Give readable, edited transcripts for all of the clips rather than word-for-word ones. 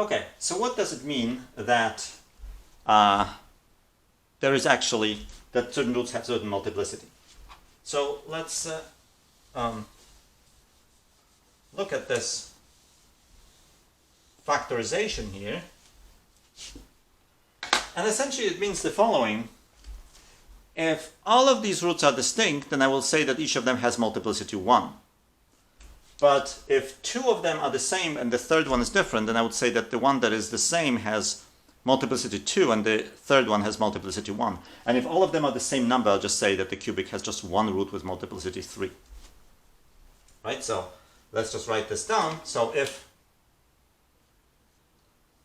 Okay, so what does it mean that there is actually, that certain roots have certain multiplicity? So let's look at this factorization here. And essentially it means the following. If all of these roots are distinct, then I will say that each of them has multiplicity 1. But if two of them are the same and the third one is different, then I would say that the one that is the same has multiplicity 2 and the third one has multiplicity 1. And if all of them are the same number, I'll just say that the cubic has just one root with multiplicity 3. Right, so let's just write this down. So if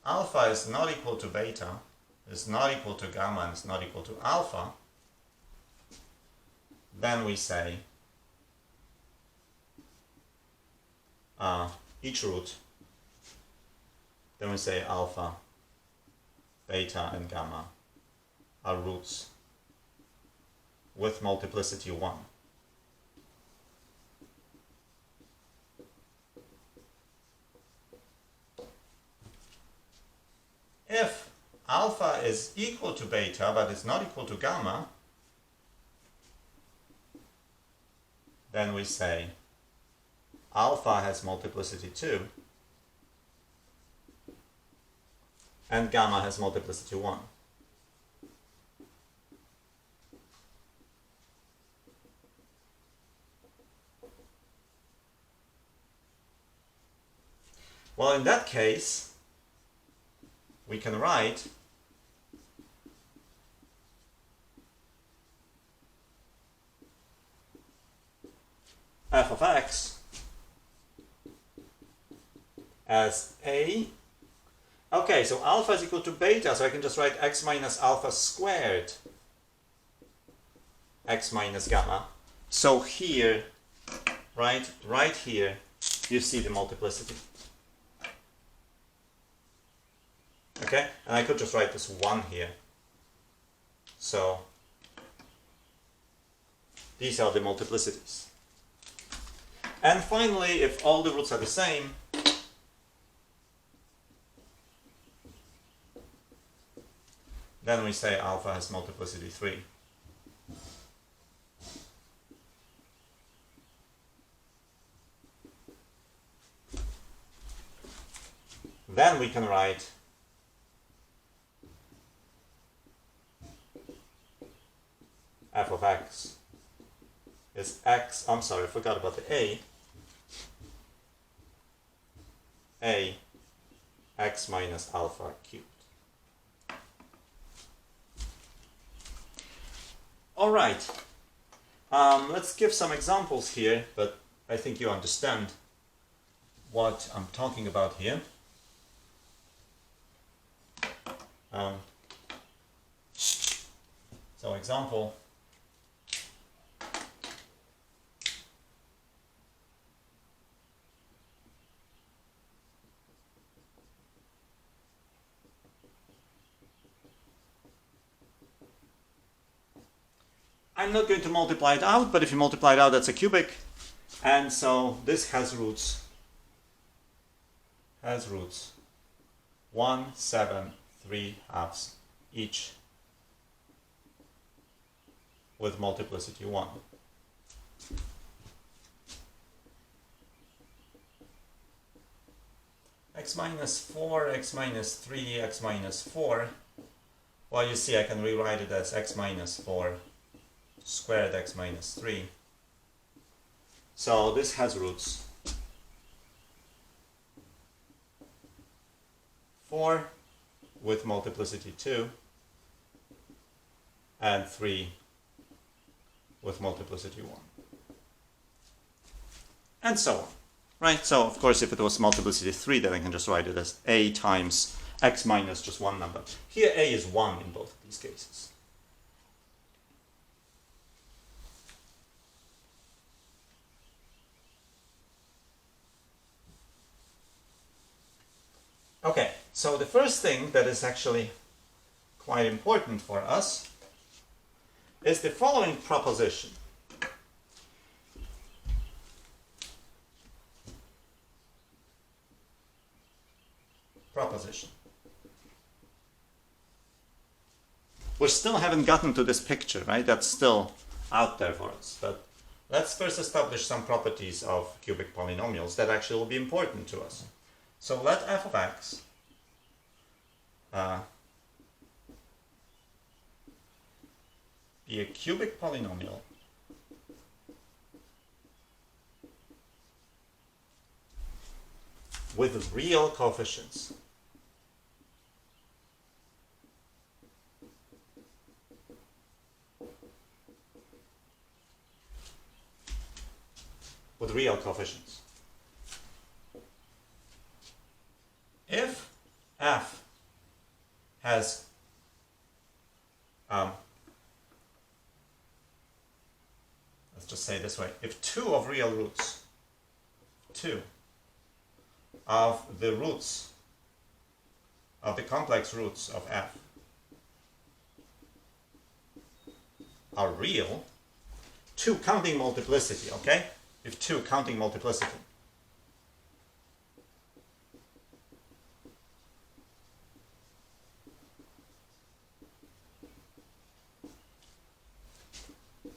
alpha is not equal to beta, is not equal to gamma, and is not equal to alpha, then we say each root, then we say alpha, beta, and gamma are roots with multiplicity 1. If alpha is equal to beta but is not equal to gamma, then we say alpha has multiplicity 2 and gamma has multiplicity 1. Well, in that case, we can write f of x as a, okay, so alpha is equal to beta, so I can just write x minus alpha squared x minus gamma. So here, right here, you see the multiplicity. Okay, and I could just write this 1 here. So these are the multiplicities. And finally, if all the roots are the same, then we say alpha has multiplicity 3. Then we can write f of x is x, I'm sorry, I forgot about the a x minus alpha cubed. All right, let's give some examples here, but I think you understand what I'm talking about here. So example, I'm not going to multiply it out, but if you multiply it out, that's a cubic. And so this has roots 1, 7, 3 halves each with multiplicity 1. X minus 4, x minus 3, x minus 4. Well, you see I can rewrite it as x minus 4 squared x minus 3. So this has roots 4 with multiplicity 2 and 3 with multiplicity 1. And so on. Right? So of course if it was multiplicity 3, then I can just write it as a times x minus just one number. Here a is 1 in both of these cases. Okay, so the first thing that is actually quite important for us is the following proposition. proposition. We still haven't gotten to this picture, right? That's still out there for us. But let's first establish some properties of cubic polynomials that actually will be important to us. So let f of x be a cubic polynomial with real coefficients. With real coefficients. If f has let's just say it this way, if two of real roots, two of the roots of the complex roots of f are real, two counting multiplicity, okay? If two counting multiplicity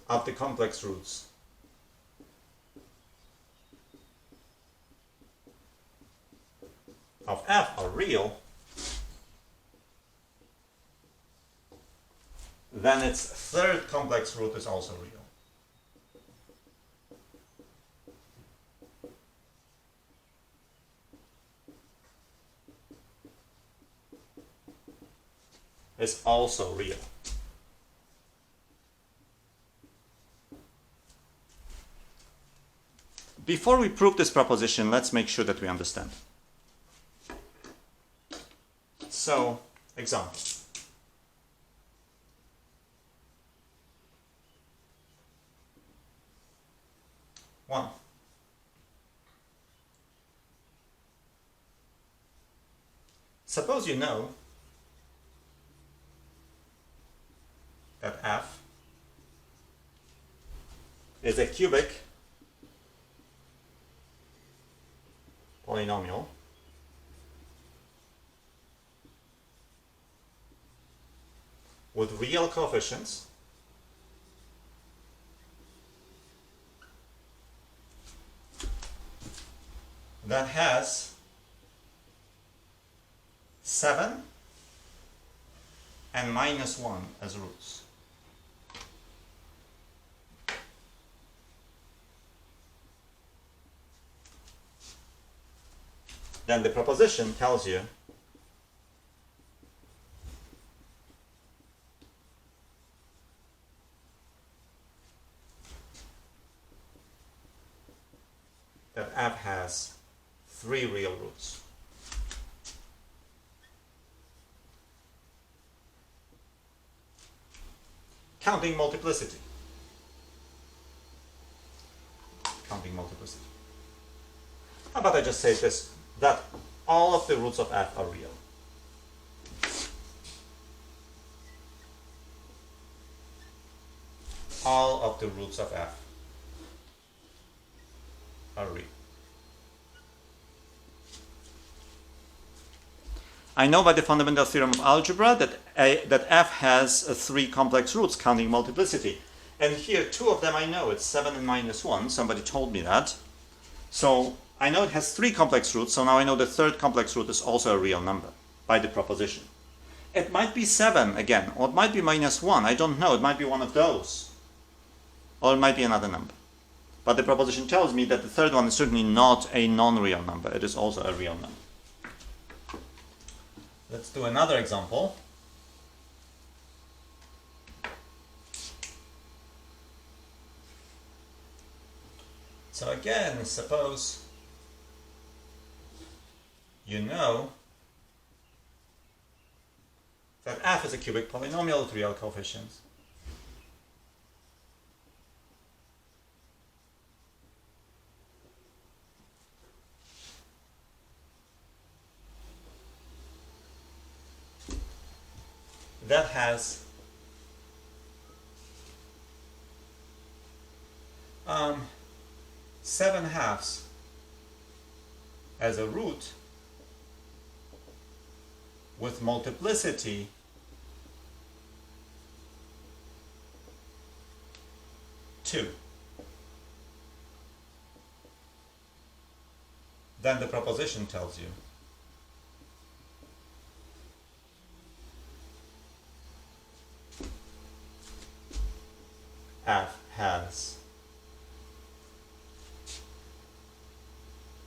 of the complex roots of f are real, then its third complex root is also real. Is also real. Before we prove this proposition, let's make sure that we understand. So, example. One. Suppose you know that f is a cubic polynomial with real coefficients that has 7 and -1 as roots. Then the proposition tells you that f has 3 real roots. Counting multiplicity. Counting multiplicity. How about I just say this, that all of the roots of f are real. All of the roots of f are real. I know by the fundamental theorem of algebra that f has 3 complex roots counting multiplicity. And here 2 of them I know, it's 7 and -1. Somebody told me that. So I know it has 3 complex roots, so now I know the third complex root is also a real number by the proposition. It might be 7 again, or it might be -1, I don't know, it might be one of those. Or it might be another number. But the proposition tells me that the third one is certainly not a non-real number, it is also a real number. Let's do another example. So again, suppose you know that f is a cubic polynomial with real coefficients. That has 7 halves as a root with multiplicity two, then the proposition tells you f has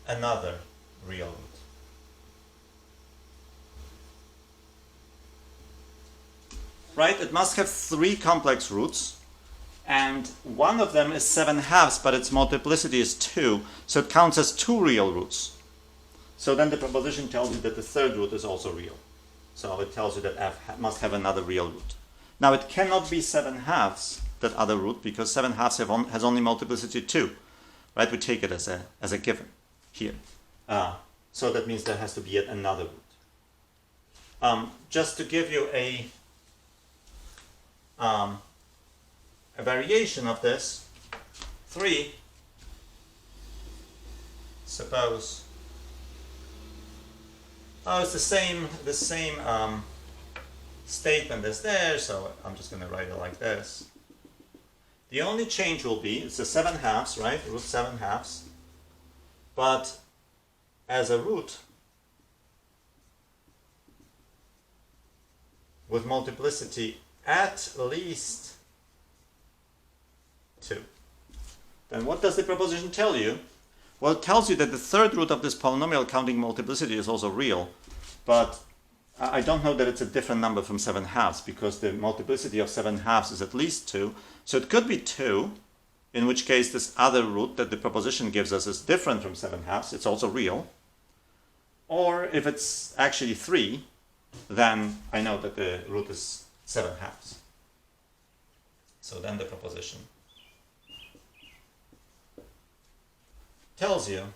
another real root. Right? It must have three complex roots, and one of them is 7/2, but its multiplicity is 2, so it counts as two real roots. So then the proposition tells you that the third root is also real. So it tells you that f must have another real root. Now it cannot be 7/2, that other root, because 7/2 has only multiplicity 2. Right? We take it as a given here. So that means there has to be yet another root. Just to give you a variation of this, 3, suppose, it's the same statement as there, so I'm just going to write it like this. The only change will be, it's a 7/2, right, root 7/2, but as a root with multiplicity at least 2. Then what does the proposition tell you? Well, it tells you that the third root of this polynomial counting multiplicity is also real, but I don't know that it's a different number from 7/2, because the multiplicity of 7/2 is at least 2, so it could be 2, in which case this other root that the proposition gives us is different from 7/2, it's also real. Or if it's actually 3, then I know that the root is 7/2. So then the proposition tells you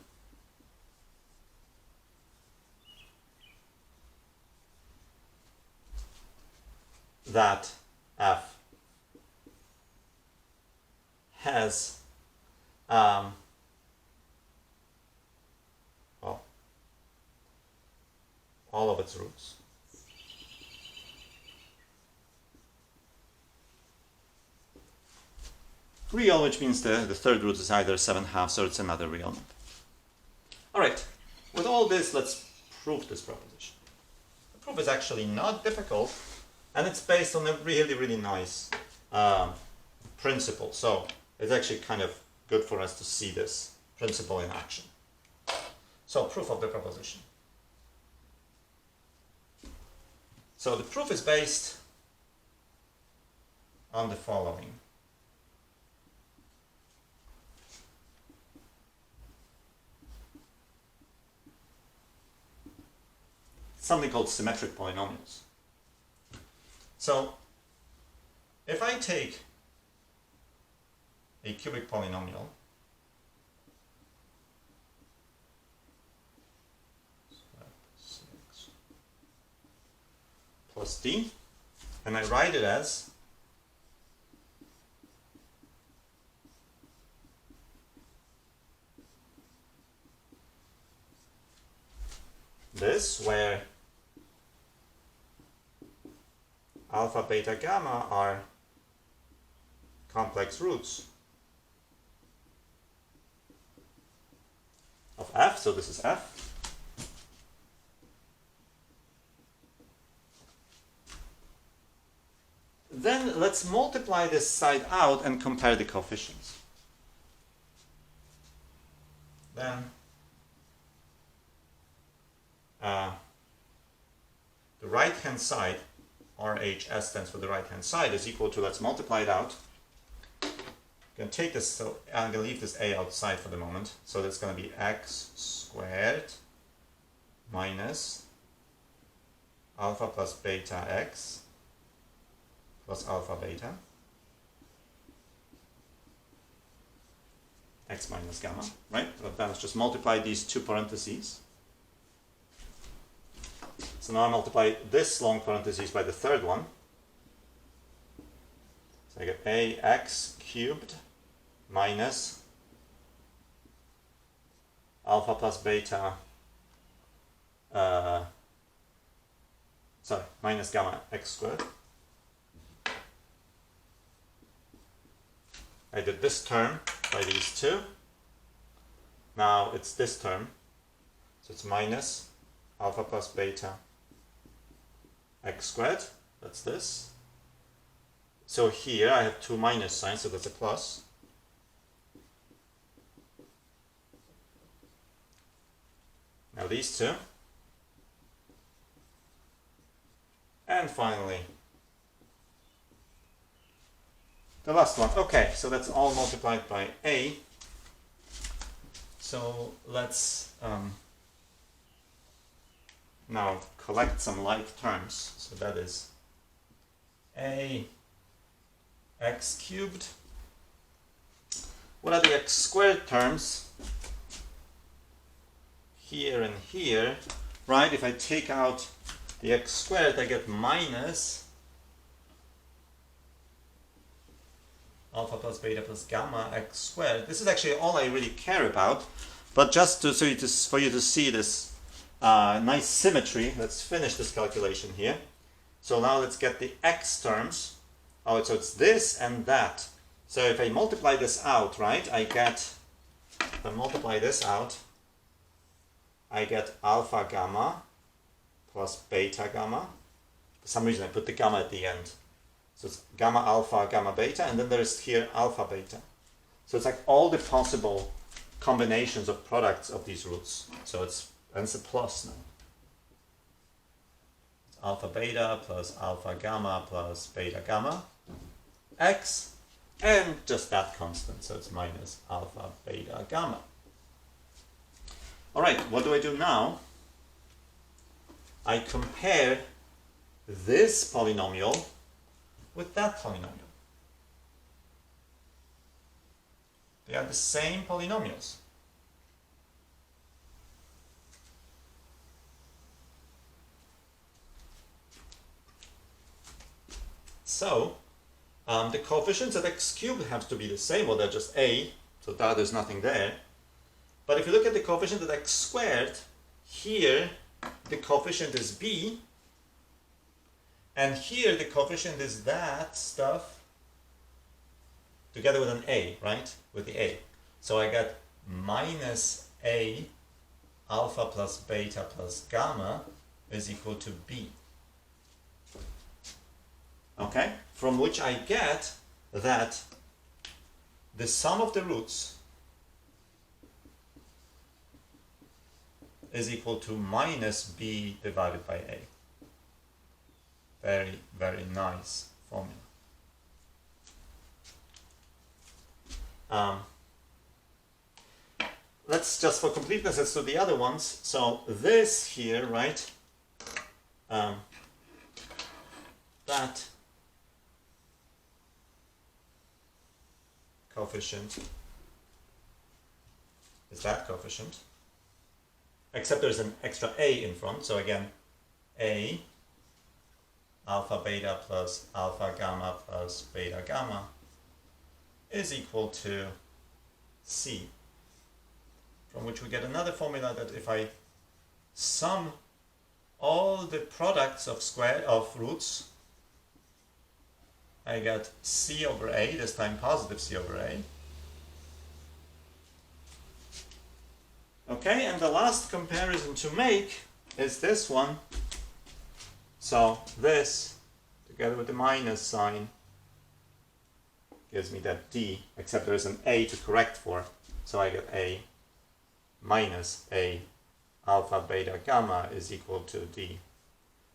that f has well, all of its roots. Real, which means the third root is either 7/2 or it's another real number. All right, with all this, let's prove this proposition. The proof is actually not difficult, and it's based on a really, really nice principle. So it's actually kind of good for us to see this principle in action. So proof of the proposition. So the proof is based on the following. Something called symmetric polynomials. So if I take a cubic polynomial, plus d, and I write it as this, where alpha, beta, gamma are complex roots of f, so this is f. Then let's multiply this side out and compare the coefficients. Then the right-hand side, RHS stands for the right-hand side, is equal to, let's multiply it out. I'm going to take this, so I'm going to leave this a outside for the moment. So that's going to be x squared minus alpha plus beta x plus alpha beta x minus gamma, right? So then let's just multiply these two parentheses. So now I multiply this long parentheses by the third one. So I get ax cubed minus alpha plus beta sorry, minus gamma x squared. I did this term by these two. Now it's this term. So it's minus alpha plus beta x squared. That's this. So here I have two minus signs, so that's a plus. Now these two. And finally, the last one. Okay, so that's all multiplied by a. So let's now collect some like terms. So that is a x cubed. What are the x squared terms? Here and here, right? If I take out the x squared, I get minus alpha plus beta plus gamma x squared. This is actually all I really care about, but just to, for you to see this nice symmetry, let's finish this calculation here. So now let's get the x terms. Oh, so it's this and that. So if I multiply this out, right, if I multiply this out, I get alpha gamma plus beta gamma. For some reason I put the gamma at the end. So it's gamma alpha, gamma beta, and then there's here alpha beta. So it's like all the possible combinations of products of these roots. So it's a plus now. It's alpha beta plus alpha gamma plus beta gamma x, and just that constant. So it's minus alpha beta gamma. All right, what do I do now? I compare this polynomial with that polynomial. They are the same polynomials. So the coefficients at x cubed have to be the same, well, they're just a, so there's nothing there. But if you look at the coefficient at x squared, here the coefficient is b, and here the coefficient is that stuff together with an a, right? With the a. So I got minus a alpha plus beta plus gamma is equal to b. Okay? From which I get that the sum of the roots is equal to minus b divided by a. Very, very nice formula. Let's just, for completeness, let's do the other ones. So this here, right? That coefficient is that coefficient, except there's an extra a in front. So again, a alpha beta plus alpha gamma plus beta gamma is equal to c, from which we get another formula that if I sum all the products of roots, I get c over a, this time positive c over a. Okay, and the last comparison to make is this one. So this, together with the minus sign, gives me that d, except there's an a to correct for. So I get a minus a alpha beta gamma is equal to d.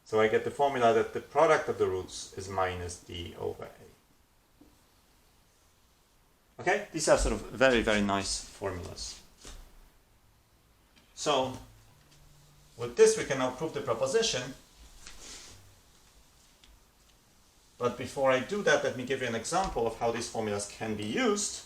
So I get the formula that the product of the roots is minus d over a. Okay, these are sort of very, very nice formulas. So with this we can now prove the proposition. But before I do that, let me give you an example of how these formulas can be used.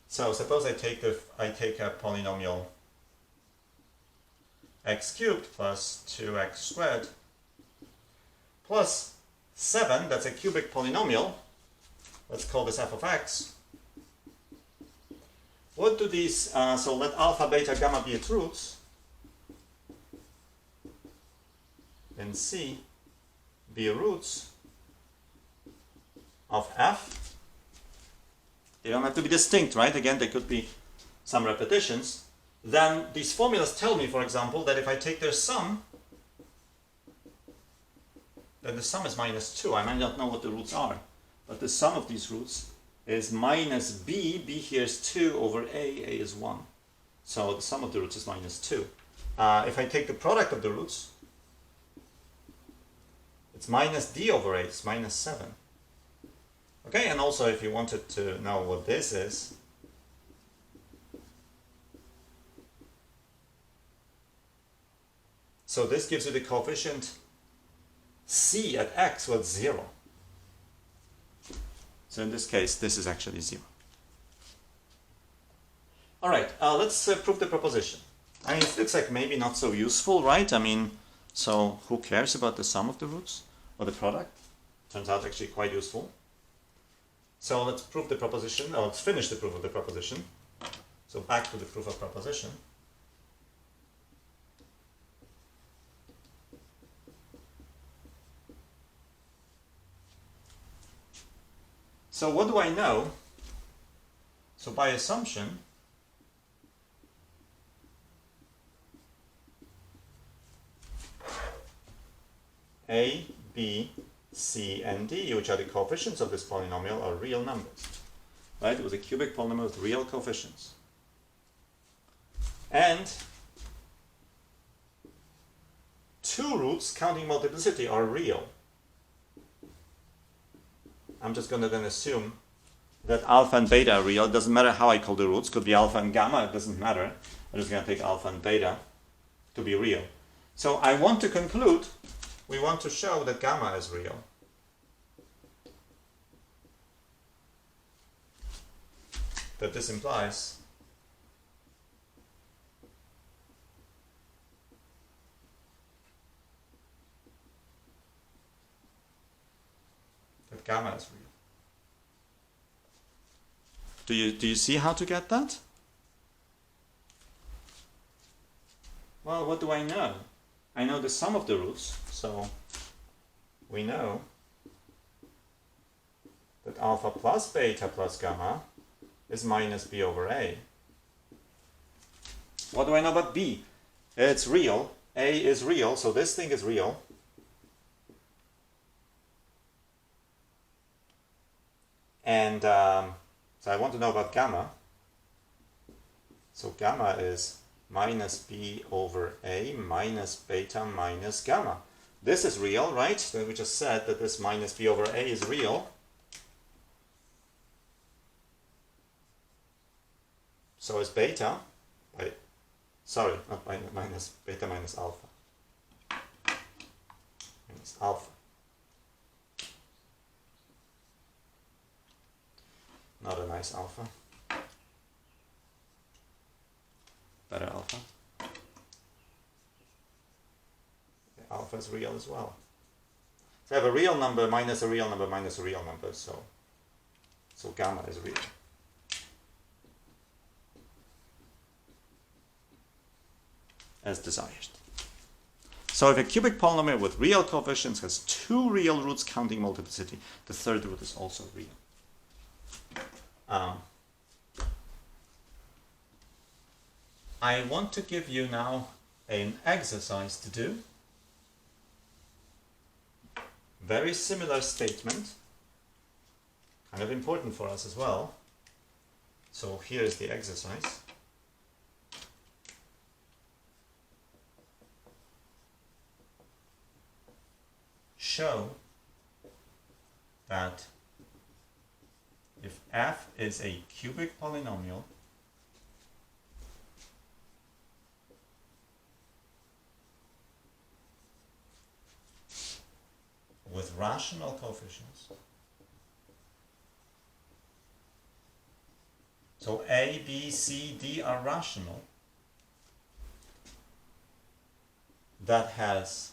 So suppose I take a polynomial x cubed plus 2x squared plus 7, that's a cubic polynomial. Let's call this f of x. what do these, so let alpha, beta, gamma be its roots, and C be roots of f. They don't have to be distinct, right? Again, there could be some repetitions. Then these formulas tell me, for example, that if I take their sum, then the sum is -2. I might not know what the roots are, but the sum of these roots is minus b. B here is 2 over a is 1. So the sum of the roots is -2. If I take the product of the roots, it's minus d over a, it's -7. Okay, and also if you wanted to know what this is, so this gives you the coefficient c at x was 0. So in this case, this is actually 0. All right, let's prove the proposition. I mean, it looks like maybe not so useful, right? I mean, so who cares about the sum of the roots or the product? Turns out actually quite useful. So let's prove the proposition, or let's finish the proof of the proposition. So back to the proof of proposition. So what do I know? So by assumption, A, B, C, and D, which are the coefficients of this polynomial, are real numbers. Right? It was a cubic polynomial with real coefficients. And two roots counting multiplicity are real. I'm just going to then assume that alpha and beta are real. It doesn't matter how I call the roots. Could be alpha and gamma. It doesn't matter. I'm just going to take alpha and beta to be real. So I want to conclude, we want to show that gamma is real. That this implies that gamma is real. Do you see how to get that? Well, what do I know? I know the sum of the roots, so we know that alpha plus beta plus gamma is minus b over a. What do I know about b? It's real. A is real, so this thing is real. And so I want to know about gamma. So gamma is minus b over a minus beta minus gamma. This is real, right? Then we just said that this minus b over a is real. So is beta, sorry, not minus beta minus alpha. Minus alpha. Not a nice alpha. Better alpha. The alpha is real as well. So I have a real number minus a real number minus a real number, so gamma is real. As desired. So if a cubic polynomial with real coefficients has two real roots counting multiplicity, the third root is also real. I want to give you now an exercise to do. Very similar statement, kind of important for us as well. So here is the exercise. Show that if f is a cubic polynomial with rational coefficients, so a, b, c, d are rational, that has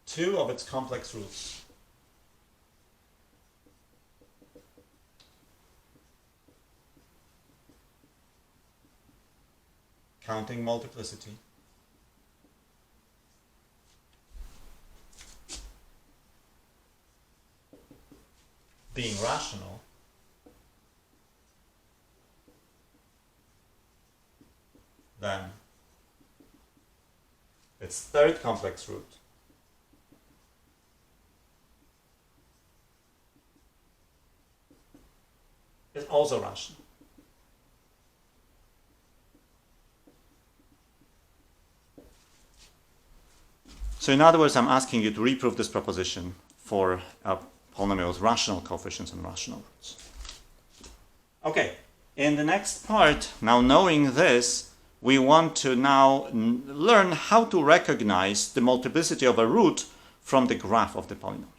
two of its complex roots. counting multiplicity, being rational, then its third complex root is also rational. So in other words, I'm asking you to reprove this proposition for a polynomial with rational coefficients and rational roots. Okay, in the next part, now knowing this, we want to now learn how to recognize the multiplicity of a root from the graph of the polynomial.